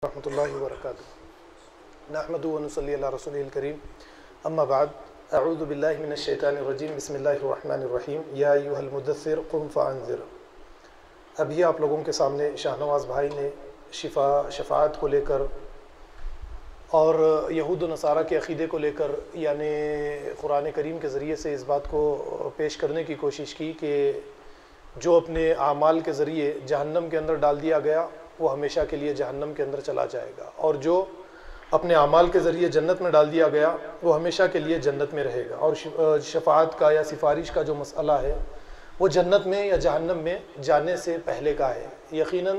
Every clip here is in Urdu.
ورحمۃ اللہ وبرکاتہ نحمدہ ونصلی علی رسولہ الکریم اما بعد اعوذ باللہ من الشیطان الرجیم بسم اللہ الرحمن الرحیم یا ایھا المدثر قم فانذر۔ ابھی آپ لوگوں کے سامنے شاہ نواز بھائی نے شفاعت کو لے کر اور یہود و نصارہ کے عقیدے کو لے کر یعنی قرآن کریم کے ذریعے سے اس بات کو پیش کرنے کی کوشش کی کہ جو اپنے اعمال کے ذریعے جہنم کے اندر ڈال دیا گیا وہ ہمیشہ کے لیے جہنم کے اندر چلا جائے گا، اور جو اپنے اعمال کے ذریعے جنت میں ڈال دیا گیا وہ ہمیشہ کے لیے جنت میں رہے گا۔ اور شفاعت کا یا سفارش کا جو مسئلہ ہے وہ جنت میں یا جہنم میں جانے سے پہلے کا ہے۔ یقیناً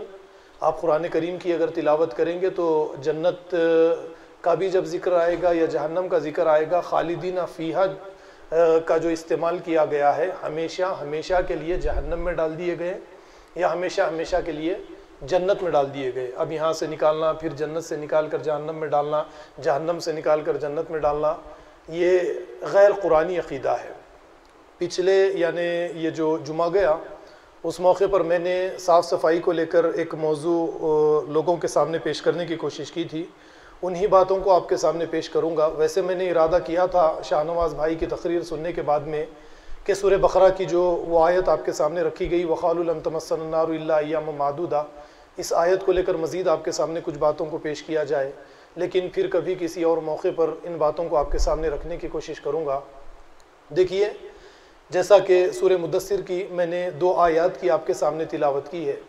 آپ قرآن کریم کی اگر تلاوت کریں گے تو جنت کا بھی جب ذکر آئے گا یا جہنم کا ذکر آئے گا، خالدین فیہا کا جو استعمال کیا گیا ہے، ہمیشہ ہمیشہ کے لیے جہنم میں ڈال دیے گئے یا ہمیشہ ہمیشہ کے لیے جنت میں ڈال دیے گئے۔ اب یہاں سے نکالنا، پھر جنت سے نکال کر جہنم میں ڈالنا، جہنم سے نکال کر جنت میں ڈالنا، یہ غیر قرآنی عقیدہ ہے۔ پچھلے یعنی یہ جو جمعہ گیا اس موقع پر میں نے صاف صفائی کو لے کر ایک موضوع لوگوں کے سامنے پیش کرنے کی کوشش کی تھی، انہی باتوں کو آپ کے سامنے پیش کروں گا۔ ویسے میں نے ارادہ کیا تھا شاہ نواز بھائی کی تقریر سننے کے بعد میں کہ سورہ بقرہ کی جو وہ آیت آپ کے سامنے رکھی گئی وَقَالُوا لَن تَمَسَّنَا النَّارُ إِلَّا أَيَّامًا مَّعْدُودَةً، اس آیت کو لے کر مزید آپ کے سامنے کچھ باتوں کو پیش کیا جائے، لیکن پھر کبھی کسی اور موقع پر ان باتوں کو آپ کے سامنے رکھنے کی کوشش کروں گا۔ دیکھیے، جیسا کہ سورہ مدثر کی میں نے 2 آیات کی آپ کے سامنے تلاوت کی ہے،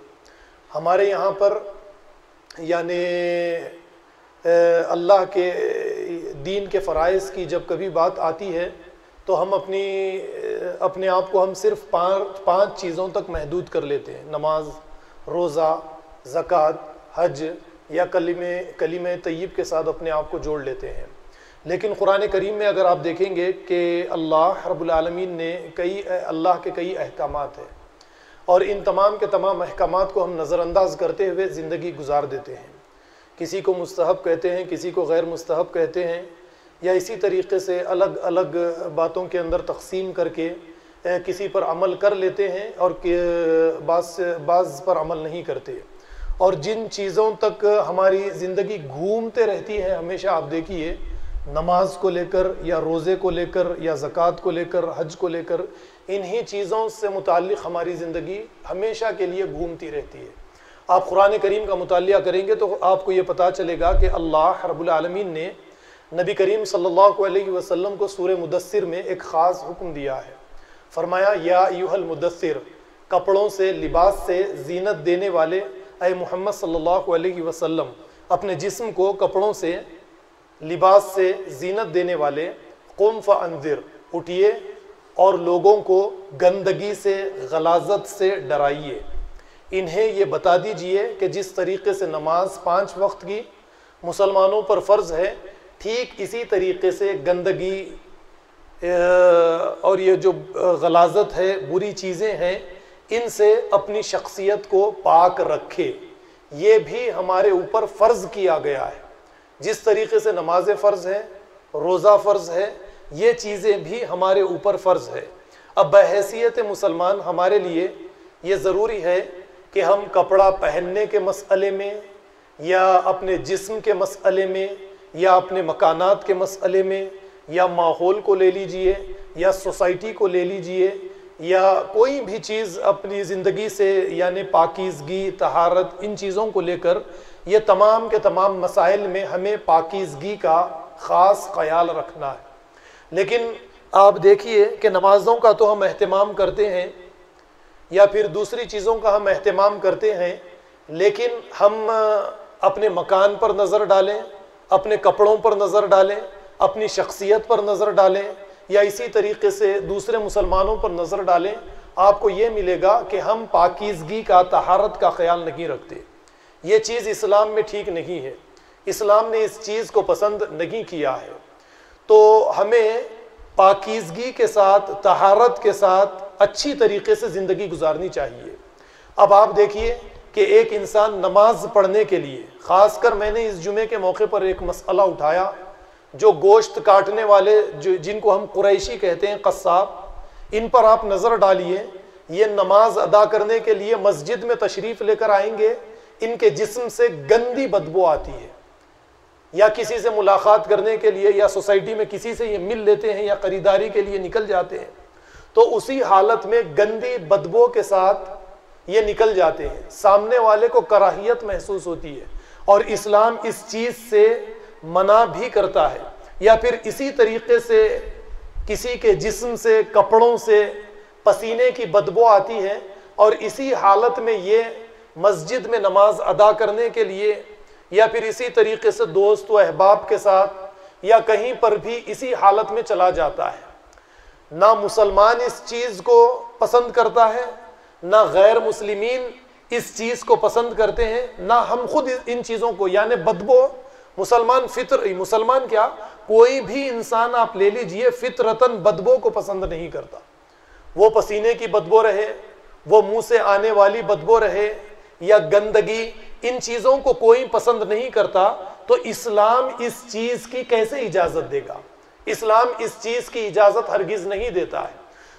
ہمارے یہاں پر یعنی اللہ کے دین کے فرائض کی جب کبھی بات آتی ہے تو ہم اپنے آپ کو ہم صرف 5 چیزوں تک محدود کر لیتے ہیں: نماز، روزہ، زکوٰۃ، حج، یا کلمہ طیب کے ساتھ اپنے آپ کو جوڑ لیتے ہیں۔ لیکن قرآن کریم میں اگر آپ دیکھیں گے کہ اللہ رب العالمین نے اللہ کے کئی احکامات ہیں، اور ان تمام کے تمام احکامات کو ہم نظر انداز کرتے ہوئے زندگی گزار دیتے ہیں۔ کسی کو مستحب کہتے ہیں، کسی کو غیر مستحب کہتے ہیں، یا اسی طریقے سے الگ الگ باتوں کے اندر تقسیم کر کے کسی پر عمل کر لیتے ہیں اور بعض پر عمل نہیں کرتے۔ اور جن چیزوں تک ہماری زندگی گھومتے رہتی ہے، ہمیشہ آپ دیکھیے نماز کو لے کر یا روزے کو لے کر یا زکوٰۃ کو لے کر، حج کو لے کر، انہی چیزوں سے متعلق ہماری زندگی ہمیشہ کے لیے گھومتی رہتی ہے۔ آپ قرآن کریم کا مطالعہ کریں گے تو آپ کو یہ پتہ چلے گا کہ اللہ رب العالمین نے نبی کریم صلی اللہ علیہ وسلم کو سورہ مدثر میں ایک خاص حکم دیا ہے۔ فرمایا یا ایھا المدثر، کپڑوں سے، لباس سے زینت دینے والے اے محمد صلی اللہ علیہ وسلم، اپنے جسم کو کپڑوں سے، لباس سے زینت دینے والے، قم فانذر، اٹھیے اور لوگوں کو گندگی سے، غلاظت سے ڈرائیے۔ انہیں یہ بتا دیجئے کہ جس طریقے سے نماز 5 وقت کی مسلمانوں پر فرض ہے، ٹھیک اسی طریقے سے گندگی اور یہ جو غلاظت ہے، بری چیزیں ہیں، ان سے اپنی شخصیت کو پاک رکھے۔ یہ بھی ہمارے اوپر فرض کیا گیا ہے۔ جس طریقے سے نماز فرض ہے، روزہ فرض ہے، یہ چیزیں بھی ہمارے اوپر فرض ہے۔ اب بحیثیت مسلمان ہمارے لیے یہ ضروری ہے کہ ہم کپڑا پہننے کے مسئلے میں، یا اپنے جسم کے مسئلے میں، یا اپنے مکانات کے مسئلے میں، یا ماحول کو لے لیجئے، یا سوسائٹی کو لے لیجئے، یا کوئی بھی چیز اپنی زندگی سے یعنی پاکیزگی، طہارت، ان چیزوں کو لے کر یہ تمام کے تمام مسائل میں ہمیں پاکیزگی کا خاص خیال رکھنا ہے۔ لیکن آپ دیکھیے کہ نمازوں کا تو ہم اہتمام کرتے ہیں یا پھر دوسری چیزوں کا ہم اہتمام کرتے ہیں، لیکن ہم اپنے مکان پر نظر ڈالیں، اپنے کپڑوں پر نظر ڈالیں، اپنی شخصیت پر نظر ڈالیں، یا اسی طریقے سے دوسرے مسلمانوں پر نظر ڈالیں، آپ کو یہ ملے گا کہ ہم پاکیزگی کا، طہارت کا خیال نہیں رکھتے۔ یہ چیز اسلام میں ٹھیک نہیں ہے، اسلام نے اس چیز کو پسند نہیں کیا ہے۔ تو ہمیں پاکیزگی کے ساتھ، طہارت کے ساتھ اچھی طریقے سے زندگی گزارنی چاہیے۔ اب آپ دیکھیے کہ ایک انسان نماز پڑھنے کے لیے، خاص کر میں نے اس جمعے کے موقع پر ایک مسئلہ اٹھایا، جو گوشت کاٹنے والے جن کو ہم قریشی کہتے ہیں، قصاب، ان پر آپ نظر ڈالیے، یہ نماز ادا کرنے کے لیے مسجد میں تشریف لے کر آئیں گے ان کے جسم سے گندی بدبو آتی ہے، یا کسی سے ملاقات کرنے کے لیے یا سوسائٹی میں کسی سے یہ مل لیتے ہیں یا خریداری کے لیے نکل جاتے ہیں، تو اسی حالت میں گندی بدبو کے ساتھ یہ نکل جاتے ہیں، سامنے والے کو کراہیت محسوس ہوتی ہے، اور اسلام اس چیز سے منع بھی کرتا ہے۔ یا پھر اسی طریقے سے کسی کے جسم سے، کپڑوں سے پسینے کی بدبو آتی ہے، اور اسی حالت میں یہ مسجد میں نماز ادا کرنے کے لیے یا پھر اسی طریقے سے دوست و احباب کے ساتھ یا کہیں پر بھی اسی حالت میں چلا جاتا ہے۔ نہ مسلمان اس چیز کو پسند کرتا ہے، نہ غیر مسلمین اس چیز کو پسند کرتے ہیں، نہ ہم خود ان چیزوں کو، یعنی بدبو مسلمان کیا، کوئی بھی انسان آپ لے لیجئے فطرتاً بدبو کو پسند نہیں کرتا۔ وہ پسینے کی بدبو رہے، وہ منہ سے آنے والی بدبو رہے، یا گندگی، ان چیزوں کو کوئی پسند نہیں کرتا۔ تو اسلام اس چیز کی کیسے اجازت دے گا؟ اسلام اس چیز کی اجازت ہرگز نہیں دیتا ہے۔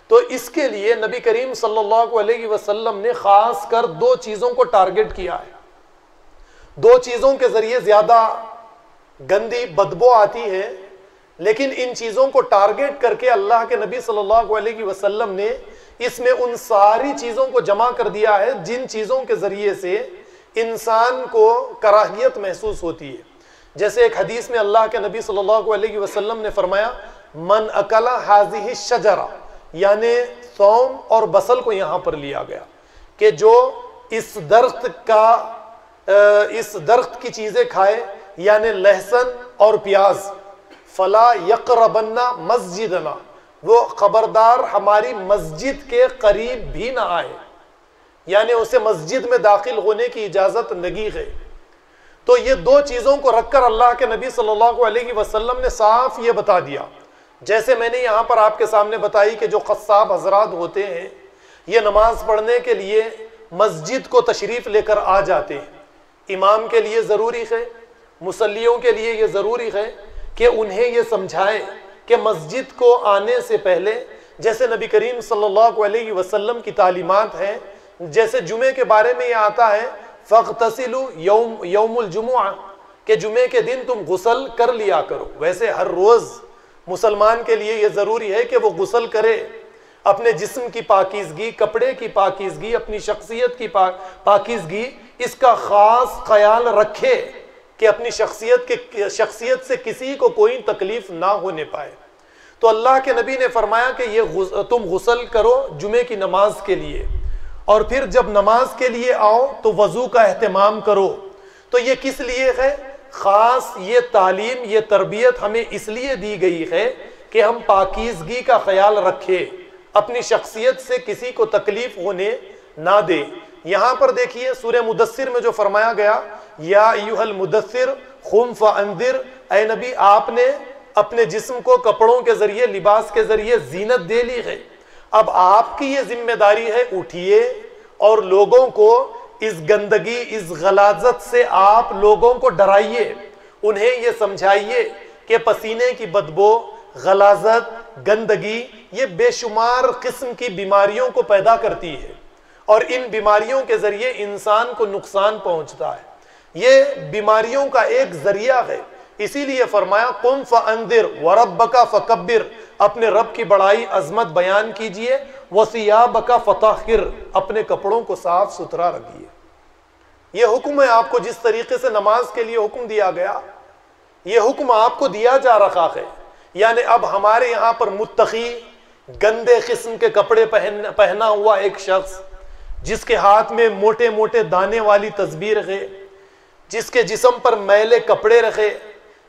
تو اس کے لیے نبی کریم صلی اللہ علیہ وسلم نے خاص کر دو چیزوں کو ٹارگٹ کیا ہے۔ دو چیزوں کے ذریعے زیادہ گندی بدبو آتی ہے، لیکن ان چیزوں کو ٹارگٹ کر کے اللہ کے نبی صلی اللہ علیہ وسلم نے اس میں ان ساری چیزوں کو جمع کر دیا ہے جن چیزوں کے ذریعے سے انسان کو کراہیت محسوس ہوتی ہے۔ جیسے ایک حدیث میں اللہ کے نبی صلی اللہ علیہ وسلم نے فرمایا، من اکل ہذہ الشجرہ، یعنی ثوم اور بصل کو یہاں پر لیا گیا کہ جو اس درخت کی چیزیں کھائے، یعنی لہسن اور پیاز، فلا یقربن مسجدنا، وہ خبردار ہماری مسجد کے قریب بھی نہ آئے، یعنی اسے مسجد میں داخل ہونے کی اجازت نہیں ہے۔ تو یہ دو چیزوں کو رکھ کر اللہ کے نبی صلی اللہ علیہ وسلم نے صاف یہ بتا دیا۔ جیسے میں نے یہاں پر آپ کے سامنے بتائی کہ جو قصاب حضرات ہوتے ہیں، یہ نماز پڑھنے کے لیے مسجد کو تشریف لے کر آ جاتے ہیں۔ امام کے لیے ضروری ہے، مصلیوں کے لیے یہ ضروری ہے کہ انہیں یہ سمجھائیں کہ مسجد کو آنے سے پہلے، جیسے نبی کریم صلی اللہ علیہ وسلم کی تعلیمات ہیں، جیسے جمعے کے بارے میں یہ آتا ہے فَاغْتَسِلُوا یوم الجمعہ، کہ جمعے کے دن تم غسل کر لیا کرو۔ ویسے ہر روز مسلمان کے لیے یہ ضروری ہے کہ وہ غسل کرے، اپنے جسم کی پاکیزگی، کپڑے کی پاکیزگی، اپنی شخصیت کی پاکیزگی، اس کا خاص خیال رکھے کہ اپنی شخصیت سے کسی کو کوئی تکلیف نہ ہونے پائے۔ تو اللہ کے نبی نے فرمایا کہ یہ تم غسل کرو جمعے کی نماز کے لیے، اور پھر جب نماز کے لیے آؤ تو وضو کا اہتمام کرو۔ تو یہ کس لیے ہے؟ خاص یہ تعلیم، یہ تربیت ہمیں اس لیے دی گئی ہے کہ ہم پاکیزگی کا خیال رکھیں، اپنی شخصیت سے کسی کو تکلیف ہونے نہ دے۔ یہاں پر دیکھیے سورہ مدثر میں جو فرمایا گیا، یا ایھا المدثر قم فانذر، اے نبی آپ نے اپنے جسم کو کپڑوں کے ذریعے، لباس کے ذریعے زینت دے لی ہے، اب آپ کی یہ ذمہ داری ہے، اٹھیے اور لوگوں کو اس گندگی، اس غلاظت سے آپ لوگوں کو ڈرائیے، انہیں یہ سمجھائیے کہ پسینے کی بدبو، غلاظت، گندگی یہ بے شمار قسم کی بیماریوں کو پیدا کرتی ہے، اور ان بیماریوں کے ذریعے انسان کو نقصان پہنچتا ہے۔ یہ بیماریوں کا ایک ذریعہ ہے، اسی لیے فرمایا قم فانذر وربک فکبر، اپنے رب کی بڑائی عظمت بیان کیجئے، وثیابک فطہر، اپنے کپڑوں کو صاف ستھرا رکھیے۔ یہ حکم ہے آپ کو، جس طریقے سے نماز کے لیے حکم دیا گیا، یہ حکم آپ کو دیا جا رہا ہے۔ یعنی اب ہمارے یہاں پر متقی، گندے قسم کے کپڑے پہنا ہوا ایک شخص، جس کے ہاتھ میں موٹے موٹے دانے والی تسبیح رکھے، جس کے جسم پر میلے کپڑے رکھے،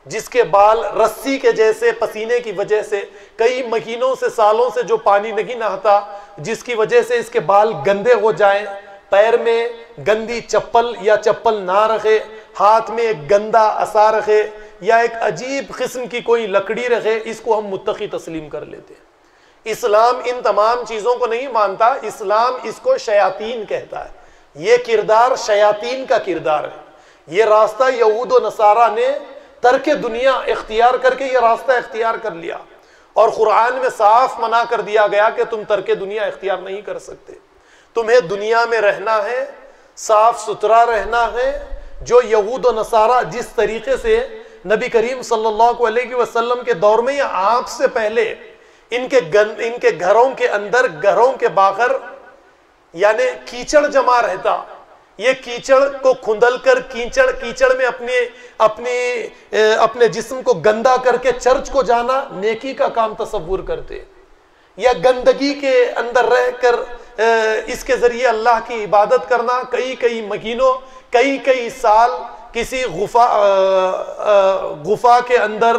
جس کے بال رسی کے جیسے پسینے کی وجہ سے کئی مہینوں سے، سالوں سے جو پانی نہیں نہاتا، جس کی وجہ سے اس کے بال گندے ہو جائیں، پیر میں گندی چپل یا چپل نہ رکھے، ہاتھ میں ایک گندا عصا رکھے یا ایک عجیب قسم کی کوئی لکڑی رکھے، اس کو ہم متقی تسلیم کر لیتے ہیں۔ اسلام ان تمام چیزوں کو نہیں مانتا، اسلام اس کو شیاطین کہتا ہے۔ یہ کردار شیاطین کا کردار ہے۔ یہ راستہ یہود و نصارہ نے ترک دنیا اختیار کر کے یہ راستہ اختیار کر لیا، اور قرآن میں صاف منع کر دیا گیا کہ تم ترک دنیا اختیار نہیں کر سکتے، تمہیں دنیا میں رہنا ہے، صاف ستھرا رہنا ہے، جو یہود و نصارہ جس طریقے سے نبی کریم صلی اللہ علیہ وسلم کے دور میں یا آپ سے پہلے ان کے گھروں کے اندر، گھروں کے باہر یعنی کیچڑ جمع رہتا، یہ کیچڑ کو کھندل کر کیچڑ میں اپنے جسم کو گندا کر کے چرچ کو جانا نیکی کا کام تصور کرتے، یا گندگی کے اندر رہ کر اس کے ذریعے اللہ کی عبادت کرنا، کئی مہینوں کئی سال کسی غفا کے اندر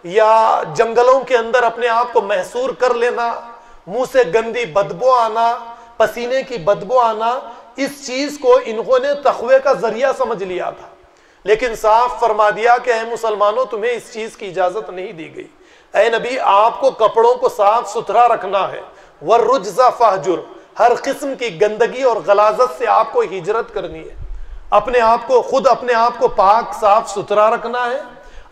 یا جنگلوں کے اندر اپنے آپ کو محصور کر لینا، منہ سے گندی بدبو آنا، پسینے کی بدبو آنا، اس چیز کو انہوں نے تقوی کا ذریعہ سمجھ لیا تھا، لیکن صاف فرما دیا کہ اے مسلمانوں تمہیں اس چیز کی اجازت نہیں دی گئی۔ اے نبی آپ کو کپڑوں کو صاف ستھرا رکھنا ہے، وَالرُّجْزَ فَاهْجُرْ، ہر قسم کی گندگی اور غلاظت سے آپ کو ہجرت کرنی ہے، اپنے آپ کو پاک صاف ستھرا رکھنا ہے،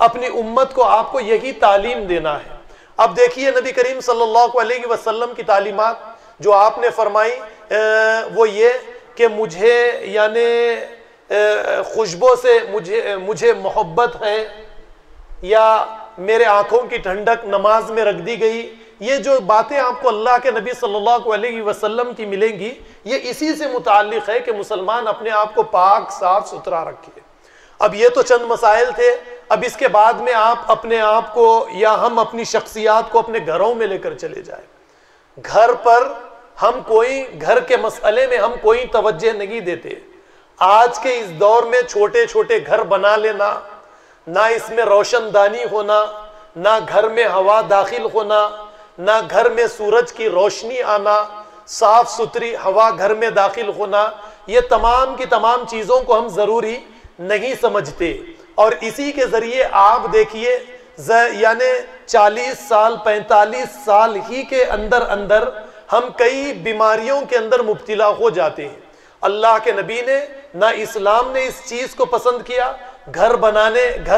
اپنی امت کو آپ کو یہی تعلیم دینا ہے۔ اب دیکھیے نبی کریم صلی اللہ علیہ وسلم کی تعلیمات جو آپ نے فرمائی وہ یہ کہ مجھے یعنی خوشبو سے مجھے محبت ہے، یا میرے آنکھوں کی ٹھنڈک نماز میں رکھ دی گئی، یہ جو باتیں آپ کو اللہ کے نبی صلی اللہ علیہ وسلم کی ملیں گی یہ اسی سے متعلق ہے کہ مسلمان اپنے آپ کو پاک صاف ستھرا رکھے۔ اب یہ تو چند مسائل تھے، اب اس کے بعد میں آپ اپنے آپ کو یا ہم اپنی شخصیات کو اپنے گھروں میں لے کر چلے جائیں۔ گھر پر گھر کے مسئلے میں ہم کوئی توجہ نہیں دیتے۔ آج کے اس دور میں چھوٹے چھوٹے گھر بنا لینا، نہ اس میں روشن دانی ہونا، نہ گھر میں ہوا داخل ہونا، نہ گھر میں سورج کی روشنی آنا، صاف ستھری ہوا گھر میں داخل ہونا، یہ تمام کی تمام چیزوں کو ہم ضروری نہیں سمجھتے، اور اسی کے ذریعے آپ دیکھیے یعنی 40 سال 45 سال ہی کے اندر ہم کئی بیماریوں کے اندر مبتلا ہو جاتے ہیں۔ اللہ کے نبی نے نہ اسلام نے اس چیز کو پسند کیا۔ گھر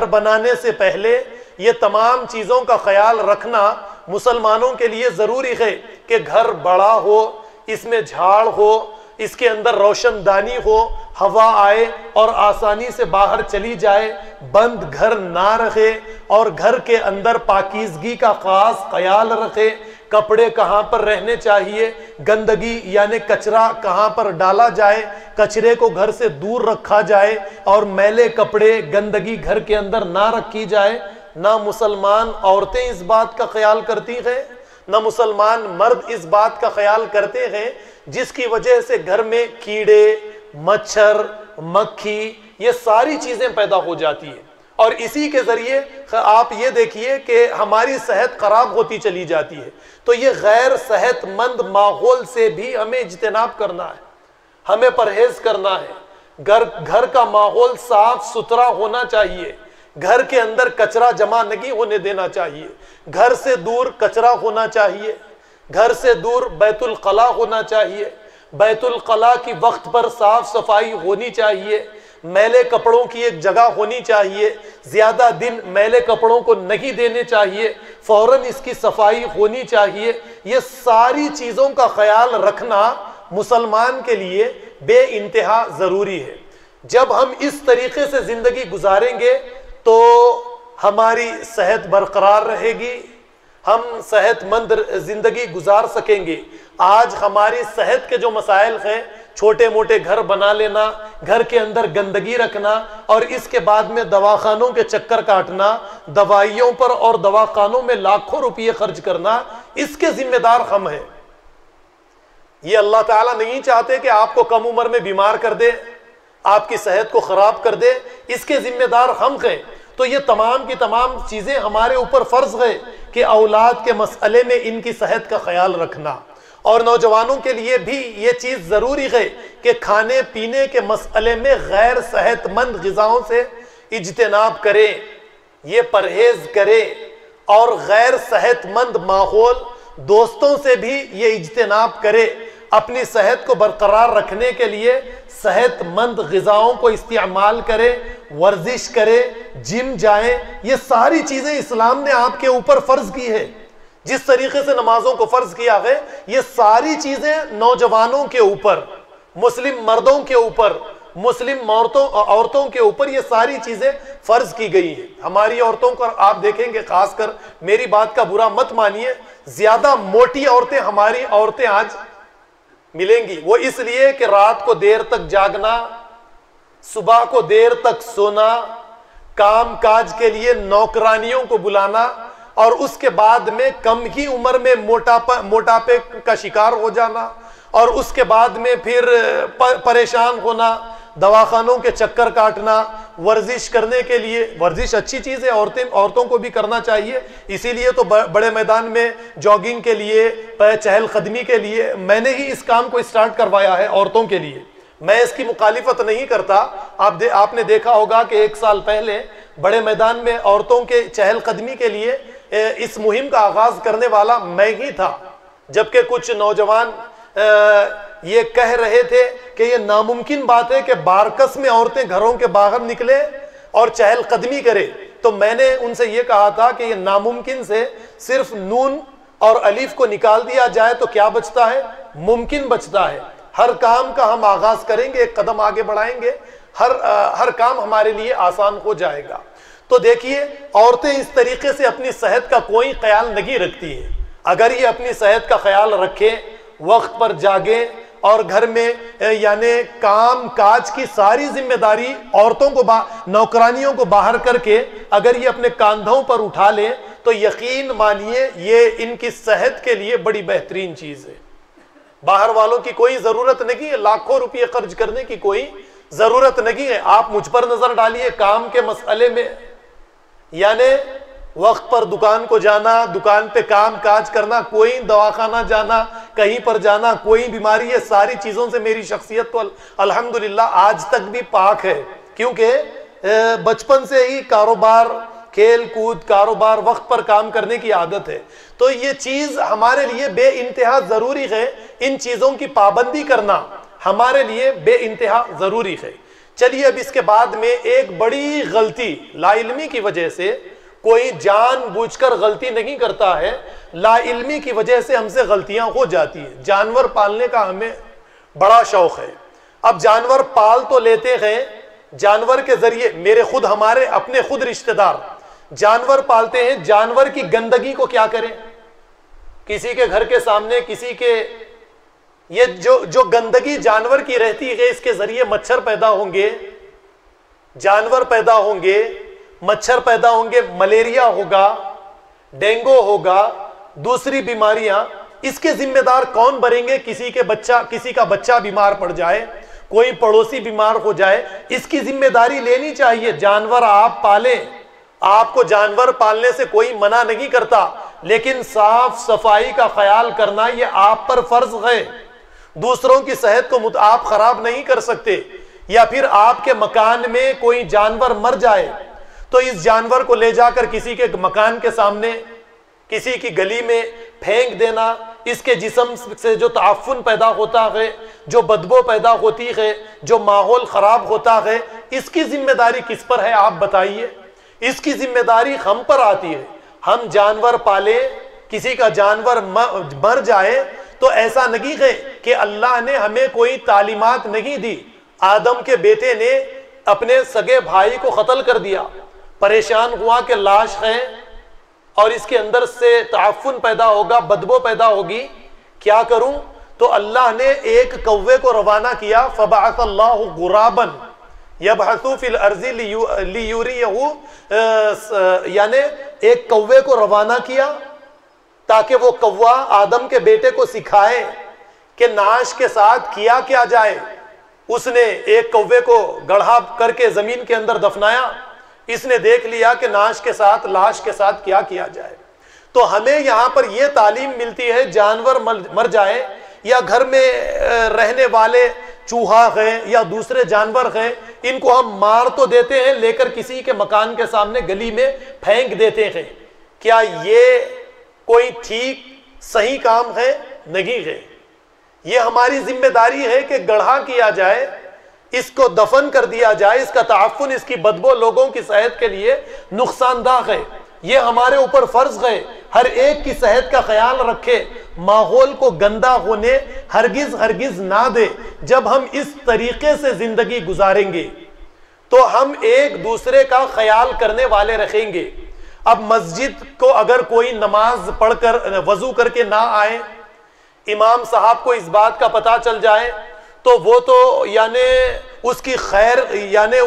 بنانے سے پہلے یہ تمام چیزوں کا خیال رکھنا مسلمانوں کے لیے ضروری ہے کہ گھر بڑا ہو، اس میں جھاڑ ہو، اس کے اندر روشن دانی ہو، ہوا آئے اور آسانی سے باہر چلی جائے، بند گھر نہ رکھے، اور گھر کے اندر پاکیزگی کا خاص خیال رکھے، کپڑے کہاں پر رہنے چاہیے، گندگی یعنی کچرا کہاں پر ڈالا جائے، کچرے کو گھر سے دور رکھا جائے، اور میلے کپڑے گندگی گھر کے اندر نہ رکھی جائے۔ نہ مسلمان عورتیں اس بات کا خیال کرتی ہیں، نہ مسلمان مرد اس بات کا خیال کرتے ہیں، جس کی وجہ سے گھر میں کیڑے، مچھر، مکھی، یہ ساری چیزیں پیدا ہو جاتی ہیں، اور اسی کے ذریعے آپ یہ دیکھیے کہ ہماری صحت خراب ہوتی چلی جاتی ہے۔ تو یہ غیر صحت مند ماحول سے بھی ہمیں اجتناب کرنا ہے، ہمیں پرہیز کرنا ہے۔ گھر کا ماحول صاف ستھرا ہونا چاہیے، گھر کے اندر کچرا جمع نہیں ہونے دینا چاہیے، گھر سے دور کچرا ہونا چاہیے، گھر سے دور بیت الخلا ہونا چاہیے، بیت الخلا کی وقت پر صاف صفائی ہونی چاہیے، میلے کپڑوں کی ایک جگہ ہونی چاہیے، زیادہ دن میلے کپڑوں کو نہیں دینے چاہیے، فوراً اس کی صفائی ہونی چاہیے۔ یہ ساری چیزوں کا خیال رکھنا مسلمان کے لیے بے انتہا ضروری ہے۔ جب ہم اس طریقے سے زندگی گزاریں گے تو ہماری صحت برقرار رہے گی، ہم صحت مند زندگی گزار سکیں گے۔ آج ہماری صحت کے جو مسائل ہیں، چھوٹے موٹے گھر بنا لینا، گھر کے اندر گندگی رکھنا، اور اس کے بعد میں دواخانوں کے چکر کاٹنا، دوائیوں پر اور دواخانوں میں لاکھوں روپے خرچ کرنا، اس کے ذمہ دار ہم ہیں۔ یہ اللہ تعالیٰ نہیں چاہتے کہ آپ کو کم عمر میں بیمار کر دے، آپ کی صحت کو خراب کر دے، اس کے ذمہ دار ہم ہیں۔ تو یہ تمام کی تمام چیزیں ہمارے اوپر فرض ہے کہ اولاد کے مسئلے میں ان کی صحت کا خیال رکھنا، اور نوجوانوں کے لیے بھی یہ چیز ضروری ہے کہ کھانے پینے کے مسئلے میں غیر صحت مند غذاؤں سے اجتناب کریں، یہ پرہیز کریں، اور غیر صحت مند ماحول دوستوں سے بھی یہ اجتناب کرے۔ اپنی صحت کو برقرار رکھنے کے لیے صحت مند غذاؤں کو استعمال کرے، ورزش کرے، جم جائیں۔ یہ ساری چیزیں اسلام نے آپ کے اوپر فرض کی ہے۔ جس طریقے سے نمازوں کو فرض کیا ہے، یہ ساری چیزیں نوجوانوں کے اوپر، مسلم مردوں کے اوپر، مسلم عورتوں کے اوپر یہ ساری چیزیں فرض کی گئی ہیں. ہماری عورتوں کو آپ دیکھیں گے، خاص کر میری بات کا برا مت مانیے، زیادہ موٹی عورتیں ہماری عورتیں آج ملیں گی. وہ اس لیے کہ رات کو دیر تک جاگنا، صبح کو دیر تک سونا، کام کاج کے لیے نوکرانیوں کو بلانا، اور اس کے بعد میں کم ہی عمر میں موٹاپے کا شکار ہو جانا، اور اس کے بعد میں پھر پریشان ہونا، دواخانوں کے چکر کاٹنا. ورزش کرنے کے لیے، ورزش اچھی چیز ہے، عورتوں کو بھی کرنا چاہیے. اسی لیے تو بڑے میدان میں جاگنگ کے لیے، چہل قدمی کے لیے میں نے ہی اس کام کو اسٹارٹ کروایا ہے عورتوں کے لیے. میں اس کی مخالفت نہیں کرتا. آپ نے دیکھا ہوگا کہ 1 سال پہلے بڑے میدان میں عورتوں کے چہل قدمی کے لیے اس مہم کا آغاز کرنے والا میں ہی تھا، جبکہ کچھ نوجوان یہ کہہ رہے تھے کہ یہ ناممکن بات ہے کہ بارکس میں عورتیں گھروں کے باہر نکلے اور چہل قدمی کرے. تو میں نے ان سے یہ کہا تھا کہ یہ ناممکن سے صرف نون اور الف کو نکال دیا جائے تو کیا بچتا ہے؟ ممکن بچتا ہے. ہر کام کا ہم آغاز کریں گے، ایک قدم آگے بڑھائیں گے، ہر کام ہمارے لیے آسان ہو جائے گا. تو دیکھیے، عورتیں اس طریقے سے اپنی صحت کا کوئی خیال نہیں رکھتی ہیں. اگر یہ اپنی صحت کا خیال رکھیں، وقت پر جاگیں، اور گھر میں یعنی کام کاج کی ساری ذمہ داری عورتوں کو نوکرانیوں کو باہر کر کے اگر یہ اپنے کاندھوں پر اٹھا لیں تو یقین مانیے یہ ان کی صحت کے لیے بڑی بہترین چیز ہے. باہر والوں کی کوئی ضرورت نہیں ہے، لاکھوں روپے خرچ کرنے کی کوئی ضرورت نہیں ہے. آپ مجھ پر نظر ڈالیے کام کے مسئلے میں، یعنی وقت پر دکان کو جانا، دکان پہ کام کاج کرنا، کوئی دواخانہ جانا، کہیں پر جانا، کوئی بیماری، یہ ساری چیزوں سے میری شخصیت تو الحمدللہ آج تک بھی پاک ہے، کیونکہ بچپن سے ہی کاروبار، کھیل کود، کاروبار، وقت پر کام کرنے کی عادت ہے. تو یہ چیز ہمارے لیے بے انتہا ضروری ہے. ان چیزوں کی پابندی کرنا ہمارے لیے بے انتہا ضروری ہے. چلیے اب اس کے بعد میں ایک بڑی غلطی، لا علمی کی وجہ سے، کوئی جان بوجھ کر غلطی نہیں کرتا ہے، لا علمی کی وجہ سے ہم سے غلطیاں ہو جاتی ہیں. جانور پالنے کا ہمیں بڑا شوق ہے. اب جانور پال تو لیتے ہیں، جانور کے ذریعے ہمارے اپنے خود رشتہ دار جانور پالتے ہیں. جانور کی گندگی کو کیا کریں؟ کسی کے گھر کے سامنے، کسی کے، یہ جو گندگی جانور کی رہتی ہے، اس کے ذریعے مچھر پیدا ہوں گے، جانور پیدا ہوں گے، مچھر پیدا ہوں گے، ملیریا ہوگا، ڈینگو ہوگا، دوسری بیماریاں. اس کے ذمہ دار کون بنیں گے؟ کسی کا بچہ بیمار پڑ جائے، کوئی پڑوسی بیمار ہو جائے، اس کی ذمہ داری لینی چاہیے. جانور آپ پالیں، آپ کو جانور پالنے سے کوئی منع نہیں کرتا، لیکن صاف صفائی کا خیال کرنا یہ آپ پر فرض ہے. دوسروں کی صحت کو آپ خراب نہیں کر سکتے. یا پھر آپ کے مکان میں کوئی جانور مر جائے تو اس جانور کو لے جا کر کسی کے مکان کے سامنے، کسی کی گلی میں پھینک دینا، اس کے جسم سے جو تعفن پیدا ہوتا ہے، جو بدبو پیدا ہوتی ہے، جو ماحول خراب ہوتا ہے، اس کی ذمہ داری کس پر ہے آپ بتائیے؟ اس کی ذمہ داری ہم پر آتی ہے. ہم جانور پالے، کسی کا جانور مر جائے تو ایسا نہیں ہے کہ اللہ نے ہمیں کوئی تعلیمات نہیں دی. آدم کے بیٹے نے اپنے سگے بھائی کو قتل کر دیا، پریشان ہوا کہ لاش ہے اور اس کے اندر سے تعفن پیدا ہوگا، بدبو پیدا ہوگی، کیا کروں؟ تو اللہ نے ایک کوے کو روانہ کیا. فبعث اللہ غرابا یبحث فی الارض لیریہ، یعنی ایک کوے کو روانہ کیا تاکہ وہ کوا آدم کے بیٹے کو سکھائے کہ نعش کے ساتھ کیا کیا جائے. اس نے ایک کوے کو گڑھا کر کے زمین کے اندر دفنایا. اس نے دیکھ لیا کہ نعش کے ساتھ، لاش کے ساتھ کیا کیا جائے. تو ہمیں یہاں پر یہ تعلیم ملتی ہے، جانور مر جائے یا گھر میں رہنے والے چوہا ہیں یا دوسرے جانور ہیں، ان کو ہم مار تو دیتے ہیں، لے کر کسی کے مکان کے سامنے گلی میں پھینک دیتے ہیں. کیا یہ کوئی ٹھیک صحیح کام ہے؟ نہیں ہے. یہ ہماری ذمہ داری ہے کہ گڑھا کیا جائے، اس کو دفن کر دیا جائے. اس کا تعفن، اس کی بدبو لوگوں کی صحت کے لیے نقصان دہ ہے. یہ ہمارے اوپر فرض ہے. ہر ایک کی صحت کا خیال رکھے. ماحول کو گندا ہونے ہرگز نہ دے۔ جب ہم اس طریقے سے زندگی گزاریں گے تو ہم ایک دوسرے کا خیال کرنے والے رکھیں گے۔ اب مسجد کو اگر کوئی نماز پڑھ کر وضو کر کے نہ آئے، امام صاحب کو اس بات کا پتہ چل جائے تو وہ تو یعنی اس کی خیر یعنی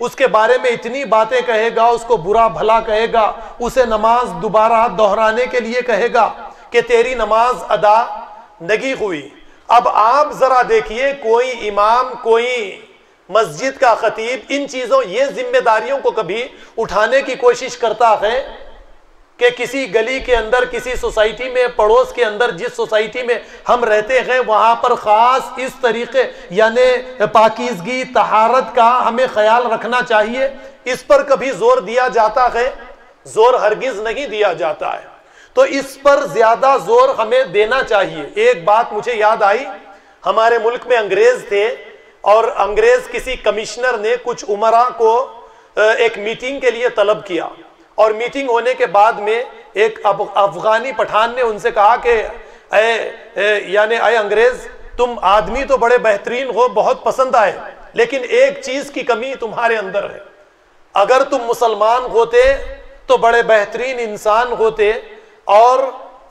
اس کے بارے میں اتنی باتیں کہے گا، اس کو برا بھلا کہے گا، اسے نماز دوبارہ دہرانے کے لیے کہے گا کہ تیری نماز ادا نہیں ہوئی۔ اب آپ ذرا دیکھیے، کوئی امام، کوئی مسجد کا خطیب ان چیزوں، یہ ذمہ داریوں کو کبھی اٹھانے کی کوشش کرتا ہے کہ کسی گلی کے اندر، کسی سوسائٹی میں، پڑوس کے اندر جس سوسائٹی میں ہم رہتے ہیں وہاں پر خاص اس طریقے یعنی پاکیزگی، طہارت کا ہمیں خیال رکھنا چاہیے، اس پر کبھی زور دیا جاتا ہے؟ زور ہرگز نہیں دیا جاتا ہے۔ تو اس پر زیادہ زور ہمیں دینا چاہیے۔ ایک بات مجھے یاد آئی، ہمارے ملک میں انگریز تھے اور انگریز کسی کمشنر نے کچھ امراء کو ایک میٹنگ کے لیے طلب کیا، اور میٹنگ ہونے کے بعد میں ایک افغانی پٹھان نے ان سے کہا کہ اے انگریز، تم آدمی تو بڑے بہترین ہو، بہت پسند آئے، لیکن ایک چیز کی کمی تمہارے اندر ہے۔ اگر تم مسلمان ہوتے تو بڑے بہترین انسان ہوتے، اور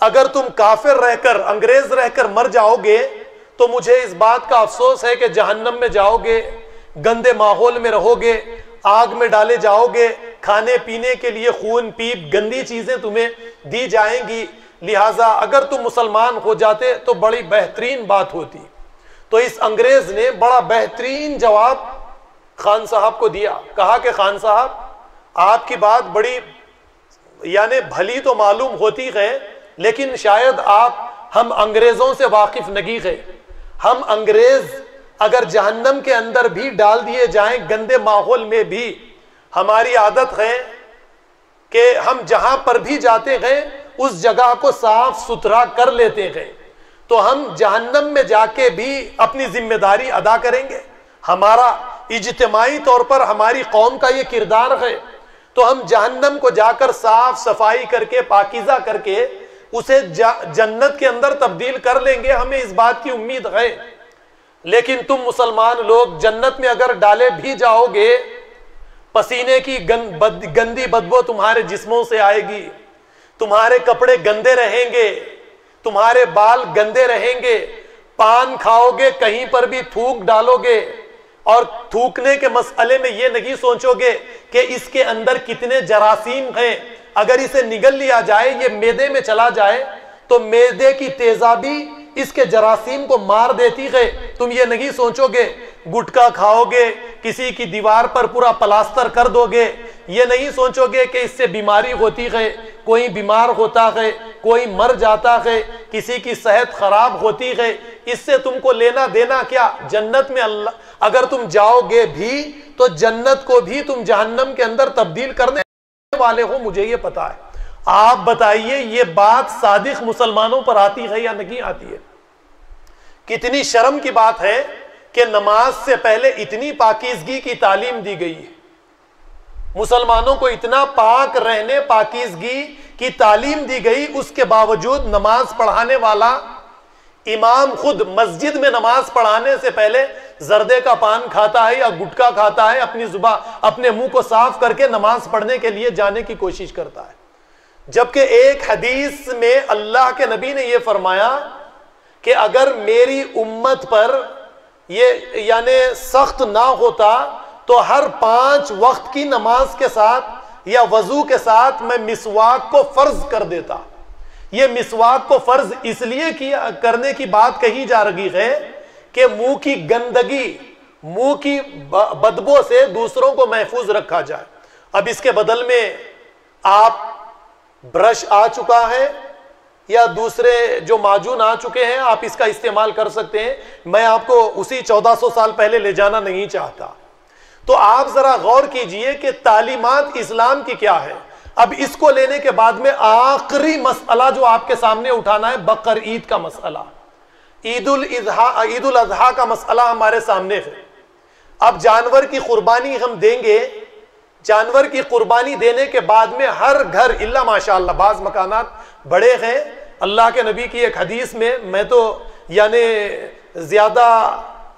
اگر تم کافر رہ کر، انگریز رہ کر مر جاؤ گے تو مجھے اس بات کا افسوس ہے کہ جہنم میں جاؤ گے، گندے ماحول میں رہو گے، آگ میں ڈالے جاؤ گے، کھانے پینے کے لیے خون پیپ گندی چیزیں تمہیں دی جائیں گی، لہٰذا اگر تم مسلمان ہو جاتے تو بڑی بہترین بات ہوتی۔ تو اس انگریز نے بڑا بہترین جواب خان صاحب کو دیا، کہا کہ خان صاحب، آپ کی بات بڑی یعنی بھلی تو معلوم ہوتی ہے، لیکن شاید آپ ہم انگریزوں سے واقف نہیں ہے۔ ہم انگریز اگر جہنم کے اندر بھی ڈال دیے جائیں، گندے ماحول میں بھی، ہماری عادت ہے کہ ہم جہاں پر بھی جاتے ہیں اس جگہ کو صاف ستھرا کر لیتے ہیں، تو ہم جہنم میں جا کے بھی اپنی ذمہ داری ادا کریں گے۔ ہمارا اجتماعی طور پر ہماری قوم کا یہ کردار ہے، تو ہم جہنم کو جا کر صاف صفائی کر کے، پاکیزہ کر کے اسے جنت کے اندر تبدیل کر لیں گے، ہمیں اس بات کی امید ہے۔ لیکن تم مسلمان لوگ جنت میں اگر ڈالے بھی جاؤ گے، پسینے کی گندی بدبو تمہارے جسموں سے آئے گی، تمہارے کپڑے گندے رہیں گے، تمہارے بال گندے رہیں گے، پان کھاؤ گے، کہیں پر بھی تھوک ڈالو گے، اور تھوکنے کے مسئلے میں یہ نہیں سوچو گے کہ اس کے اندر کتنے جراثیم ہیں، اگر اسے نگل لیا جائے، یہ معدے میں چلا جائے تو معدے کی تیزابی اس کے جراثیم کو مار دیتی ہے۔ تم یہ نہیں سوچو گے، گٹکا کھاؤ گے، کسی کی دیوار پر پورا پلاسٹر کر دو گے، یہ نہیں سوچو گے کہ اس سے بیماری ہوتی ہے، کوئی بیمار ہوتا ہے، کوئی مر جاتا ہے، کسی کی صحت خراب ہوتی ہے، اس سے تم کو لینا دینا کیا؟ جنت میں اللہ اگر تم جاؤ گے بھی تو جنت کو بھی تم جہنم کے اندر تبدیل کرنے والے ہو، مجھے یہ پتا ہے۔ آپ بتائیے یہ بات صادق مسلمانوں پر آتی ہے یا نہیں آتی ہے؟ کتنی شرم کی بات ہے کہ نماز سے پہلے اتنی پاکیزگی کی تعلیم دی گئی ہے، مسلمانوں کو اتنا پاک رہنے، پاکیزگی کی تعلیم دی گئی، اس کے باوجود نماز پڑھانے والا امام خود مسجد میں نماز پڑھانے سے پہلے زردے کا پان کھاتا ہے یا گٹکا کھاتا ہے، اپنی زبان اپنے منہ کو صاف کر کے نماز پڑھنے کے لیے جانے کی کوشش کرتا ہے۔ جبکہ ایک حدیث میں اللہ کے نبی نے یہ فرمایا کہ اگر میری امت پر یہ یعنی سخت نہ ہوتا تو ہر 5 وقت کی نماز کے ساتھ یا وضو کے ساتھ میں مسواک کو فرض کر دیتا۔ یہ مسواک کو فرض اس لیے کرنے کی بات کہی جا رہی ہے کہ منہ کی گندگی، منہ کی بدبو سے دوسروں کو محفوظ رکھا جائے۔ اب اس کے بدل میں آپ برش آ چکا ہے یا دوسرے جو معجون آ چکے ہیں، آپ اس کا استعمال کر سکتے ہیں۔ میں آپ کو اسی 1400 سال پہلے لے جانا نہیں چاہتا۔ تو آپ ذرا غور کیجئے کہ تعلیمات اسلام کی کیا ہے۔ اب اس کو لینے کے بعد میں آخری مسئلہ جو آپ کے سامنے اٹھانا ہے، بقر عید کا مسئلہ، عید الاضحیٰ کا مسئلہ ہمارے سامنے ہے۔ اب جانور کی قربانی ہم دیں گے، جانور کی قربانی دینے کے بعد میں ہر گھر الا ماشاءاللہ، بعض مکانات بڑے ہیں اللہ کے نبی کی ایک حدیث میں تو یعنی زیادہ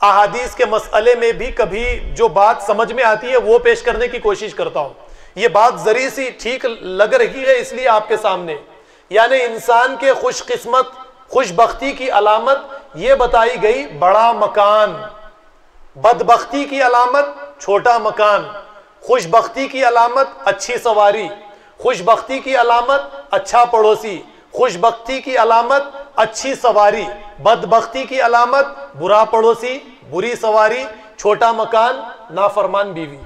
احادیث کے مسئلے میں بھی کبھی جو بات سمجھ میں آتی ہے وہ پیش کرنے کی کوشش کرتا ہوں. یہ بات ذری سی ٹھیک لگ رہی ہے اس لیے آپ کے سامنے. یعنی انسان کے خوش قسمت خوش بختی کی علامت یہ بتائی گئی بڑا مکان، بدبختی کی علامت چھوٹا مکان، خوش بختی کی علامت اچھی سواری، خوش بختی کی علامت اچھا پڑوسی، خوش بختی کی علامت اچھی سواری، بدبختی کی علامت برا پڑوسی، بری سواری، چھوٹا مکان، نافرمان بیوی.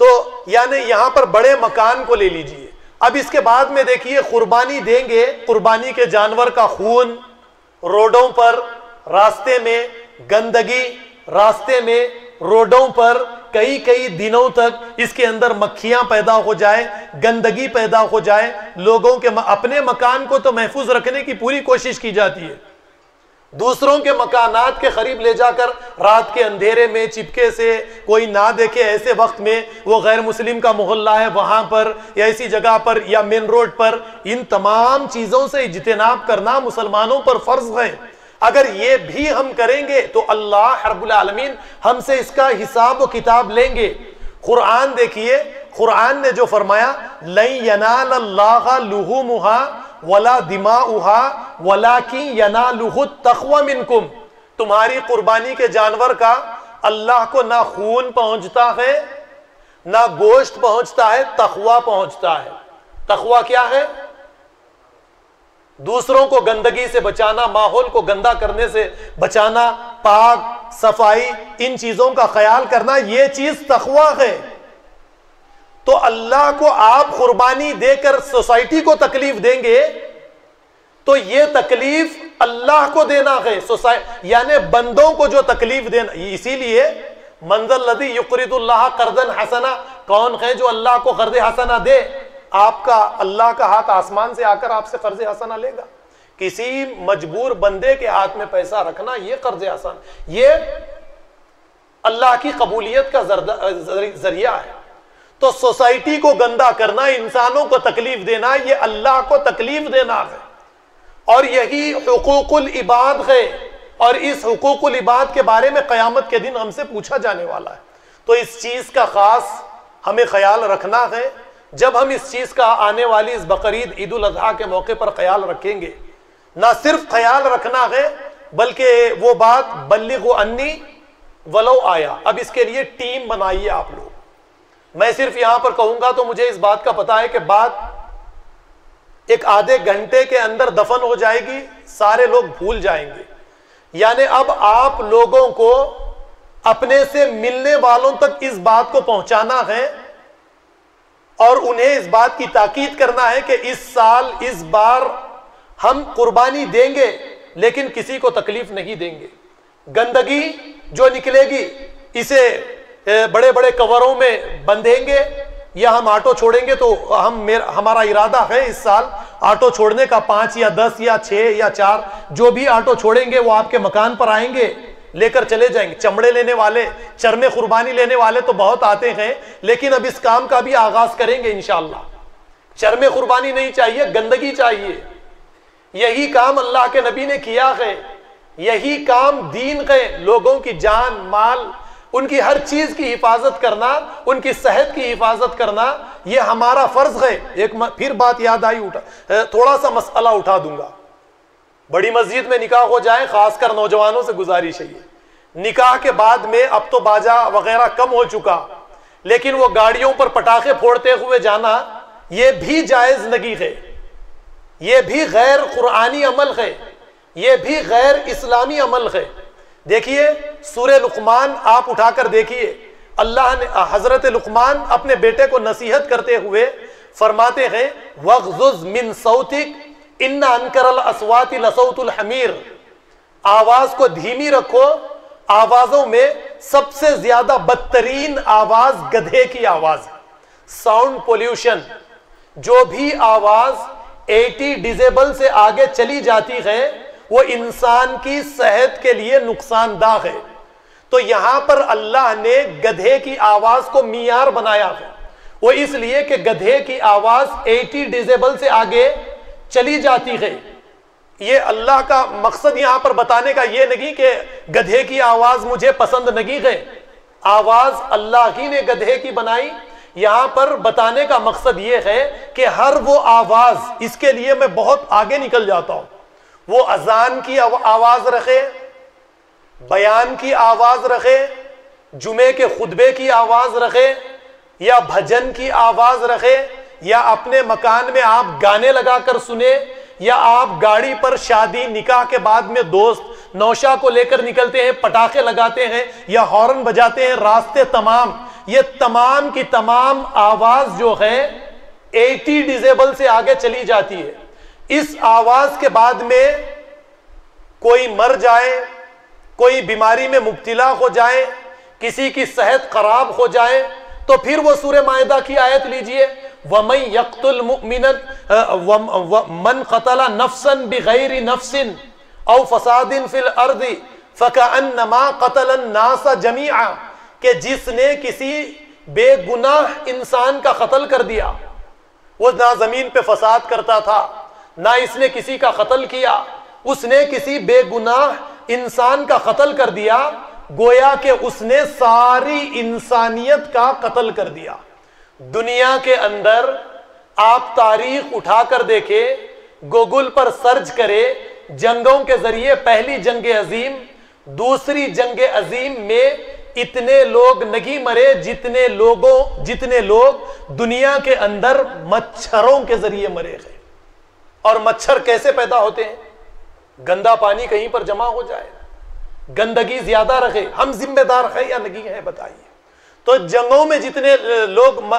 تو یعنی یہاں پر بڑے مکان کو لے لیجئے. اب اس کے بعد میں دیکھیے قربانی دیں گے، قربانی کے جانور کا خون، روڈوں پر، راستے میں گندگی، راستے میں روڈوں پر کئی دنوں تک اس کے اندر مکھیاں پیدا ہو جائے، گندگی پیدا ہو جائے، لوگوں کے اپنے مکان کو تو محفوظ رکھنے کی پوری کوشش کی جاتی ہے، دوسروں کے مکانات کے قریب لے جا کر رات کے اندھیرے میں چپکے سے کوئی نہ دیکھے ایسے وقت میں وہ غیر مسلم کا محلہ ہے وہاں پر یا ایسی جگہ پر یا مین روڈ پر، ان تمام چیزوں سے اجتناب کرنا مسلمانوں پر فرض ہے. اگر یہ بھی ہم کریں گے تو اللہ رب العالمین ہم سے اس کا حساب و کتاب لیں گے. قرآن دیکھیے، قرآن نے جو فرمایا لَن يَنَالَ اللَّهَ لُحُومُهَا وَلَا دِمَاؤُهَا وَلَكِن يَنَالُهُ التَّقْوَى مِنكُمْ. تمہاری قربانی کے جانور کا اللہ کو نہ خون پہنچتا ہے نہ گوشت پہنچتا ہے، تقوی پہنچتا ہے. تقوی کیا ہے؟ دوسروں کو گندگی سے بچانا، ماحول کو گندا کرنے سے بچانا، پاک صفائی ان چیزوں کا خیال کرنا، یہ چیز تقوی ہے. تو اللہ کو آپ قربانی دے کر سوسائٹی کو تکلیف دیں گے تو یہ تکلیف اللہ کو دینا ہے، یعنی بندوں کو جو تکلیف دینا. اسی لیے من ذا الذی یقرض اللہ قرضا حسنا، کون ہے جو اللہ کو قرض حسنا دے؟ آپ کا اللہ کا ہاتھ آسمان سے آ کر آپ سے قرض حسنا لے گا؟ کسی مجبور بندے کے ہاتھ میں پیسہ رکھنا یہ قرض حسنا، یہ اللہ کی قبولیت کا ذریعہ ہے. تو سوسائٹی کو گندا کرنا، انسانوں کو تکلیف دینا، یہ اللہ کو تکلیف دینا ہے، اور یہی حقوق العباد ہے. اور اس حقوق العباد کے بارے میں قیامت کے دن ہم سے پوچھا جانے والا ہے. تو اس چیز کا خاص ہمیں خیال رکھنا ہے. جب ہم اس چیز کا آنے والی اس بقرعید عید الاضحیٰ کے موقع پر خیال رکھیں گے، نہ صرف خیال رکھنا ہے بلکہ وہ بات بلغوا انی ولو آیا. اب اس کے لیے ٹیم بنائیے آپ لوگ. میں صرف یہاں پر کہوں گا تو مجھے اس بات کا پتا ہے کہ بات ایک آدھے گھنٹے کے اندر دفن ہو جائے گی، سارے لوگ بھول جائیں گے. یعنی اب آپ لوگوں کو اپنے سے ملنے والوں تک اس بات کو پہنچانا ہے اور انہیں اس بات کی تاکید کرنا ہے کہ اس سال اس بار ہم قربانی دیں گے لیکن کسی کو تکلیف نہیں دیں گے. گندگی جو نکلے گی اسے بڑے بڑے کوروں میں بندھیں گے یا ہم آٹو چھوڑیں گے. تو ہمارا ارادہ ہے اس سال آٹو چھوڑنے کا، 5 یا 10 یا 6 یا 4 جو بھی آٹو چھوڑیں گے وہ آپ کے مکان پر آئیں گے، لے کر چلے جائیں گے. چمڑے لینے والے، چرم قربانی لینے والے تو بہت آتے ہیں، لیکن اب اس کام کا بھی آغاز کریں گے انشاءاللہ. چرم قربانی نہیں چاہیے، گندگی چاہیے. یہی کام اللہ کے نبی نے کیا ہے، یہی کام دین ہے. لوگوں کی جان مال، ان کی ہر چیز کی حفاظت کرنا، ان کی صحت کی حفاظت کرنا یہ ہمارا فرض ہے. ایک پھر بات یاد آئی، تھوڑا سا مسئلہ اٹھا دوں گا. بڑی مسجد میں نکاح ہو جائے، خاص کر نوجوانوں سے گزارش ہے، نکاح کے بعد میں اب تو باجا وغیرہ کم ہو چکا، لیکن وہ گاڑیوں پر پٹاخے پھوڑتے ہوئے جانا یہ بھی جائز نہیں ہے، یہ بھی غیر قرآنی عمل ہے، یہ بھی غیر اسلامی عمل ہے. دیکھیے سورہ لقمان آپ اٹھا کر دیکھیے، اللہ نے حضرت لقمان اپنے بیٹے کو نصیحت کرتے ہوئے فرماتے ہیں وَغْضُضْ مِن صَوْتِكَ إِنَّ أَنْكَرَ الْأَصْوَاتِ لَصَوْتُ الْحَمِيرِ. آواز کو دھیمی رکھو، آوازوں میں سب سے زیادہ بدترین آواز گدھے کی آواز ہے. ساؤنڈ پولیوشن، جو بھی آواز 80 ڈیسیبل سے آگے چلی جاتی ہے وہ انسان کی صحت کے لیے نقصان دہ ہے. تو یہاں پر اللہ نے گدھے کی آواز کو معیار بنایا ہے، وہ اس لیے کہ گدھے کی آواز 80 ڈیسیبل سے آگے چلی جاتی ہے۔ یہ اللہ کا مقصد یہاں پر بتانے کا یہ نہیں کہ گدھے کی آواز مجھے پسند نہیں ہے، آواز اللہ ہی نے گدھے کی بنائی۔ یہاں پر بتانے کا مقصد یہ ہے کہ ہر وہ آواز، اس کے لیے میں بہت آگے نکل جاتا ہوں، وہ اذان کی آواز رکھے، بیان کی آواز رکھے، جمعے کے خطبے کی آواز رکھے، یا بھجن کی آواز رکھے، یا اپنے مکان میں آپ گانے لگا کر سنے، یا آپ گاڑی پر شادی نکاح کے بعد میں دوست نوشہ کو لے کر نکلتے ہیں، پٹاخے لگاتے ہیں یا ہارن بجاتے ہیں، راستے تمام، یہ تمام کی تمام آواز جو ہے 80 ڈیسیبل سے آگے چلی جاتی ہے۔ اس آواز کے بعد میں کوئی مر جائے، کوئی بیماری میں مبتلا ہو جائے، کسی کی صحت خراب ہو جائے، تو پھر وہ سورہ مائدہ کی آیت لیجئے، وَمَن يَقْتُلْ مُؤْمِنًا مَنْ قَتَلَ نَفْسًا بِغَيْرِ نَفْسٍ أَوْ فَسَادٍ فِي الْأَرْضِ فَكَأَنَّمَا قَتَلَ النَّاسَ جَمِيعًا، کہ جس نے کسی بے گناہ انسان کا قتل کر دیا، وہ نہ زمین پہ فساد کرتا تھا، نہ اس نے کسی کا قتل کیا، اس نے کسی بے گناہ انسان کا قتل کر دیا، گویا کہ اس نے ساری انسانیت کا قتل کر دیا۔ دنیا کے اندر آپ تاریخ اٹھا کر دیکھیں، گوگل پر سرچ کرے، جنگوں کے ذریعے پہلی جنگ عظیم، دوسری جنگ عظیم میں اتنے لوگ نہیں مرے جتنے لوگ دنیا کے اندر مچھروں کے ذریعے مرے ہیں۔ اور مچھر کیسے پیدا ہوتے ہیں؟ گندا پانی کہیں پر جمع ہو جائے، گندگی زیادہ رکھے، ہم ذمہ دار ہیں یا نہیں ہیں بتائیے؟ تو جنگوں میں جتنے لوگ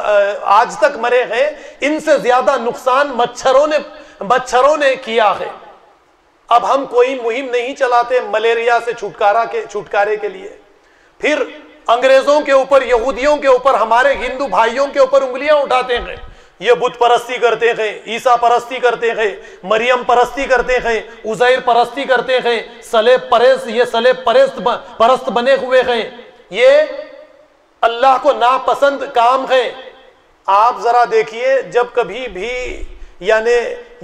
آج تک مرے ہیں، ان سے زیادہ نقصان مچھروں نے کیا ہے۔ اب ہم کوئی مہم نہیں چلاتے ملیریا سے چھٹکارے کے لیے، پھر انگریزوں کے اوپر، یہودیوں کے اوپر، ہمارے ہندو بھائیوں کے اوپر انگلیاں اٹھاتے ہیں، یہ بت پرستی کرتے ہیں، عیسیٰ پرستی کرتے ہیں، مریم پرستی کرتے ہیں، عزیر پرستی کرتے ہیں، یہ صلیب پرست بنے ہوئے ہیں، یہ اللہ کو ناپسند کام ہے۔ آپ ذرا دیکھیے، جب کبھی بھی یعنی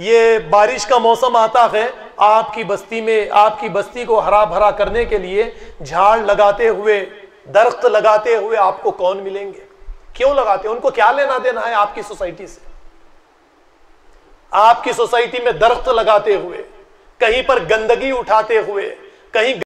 یہ بارش کا موسم آتا ہے، آپ کی بستی کو ہرا بھرا کرنے کے لیے جھاڑ لگاتے ہوئے، درخت لگاتے ہوئے آپ کو کون ملیں گے؟ کیوں لگاتے ہیں؟ ان کو کیا لینا دینا ہے آپ کی سوسائٹی سے؟ آپ کی سوسائٹی میں درخت لگاتے ہوئے، کہیں پر گندگی اٹھاتے ہوئے، کہیں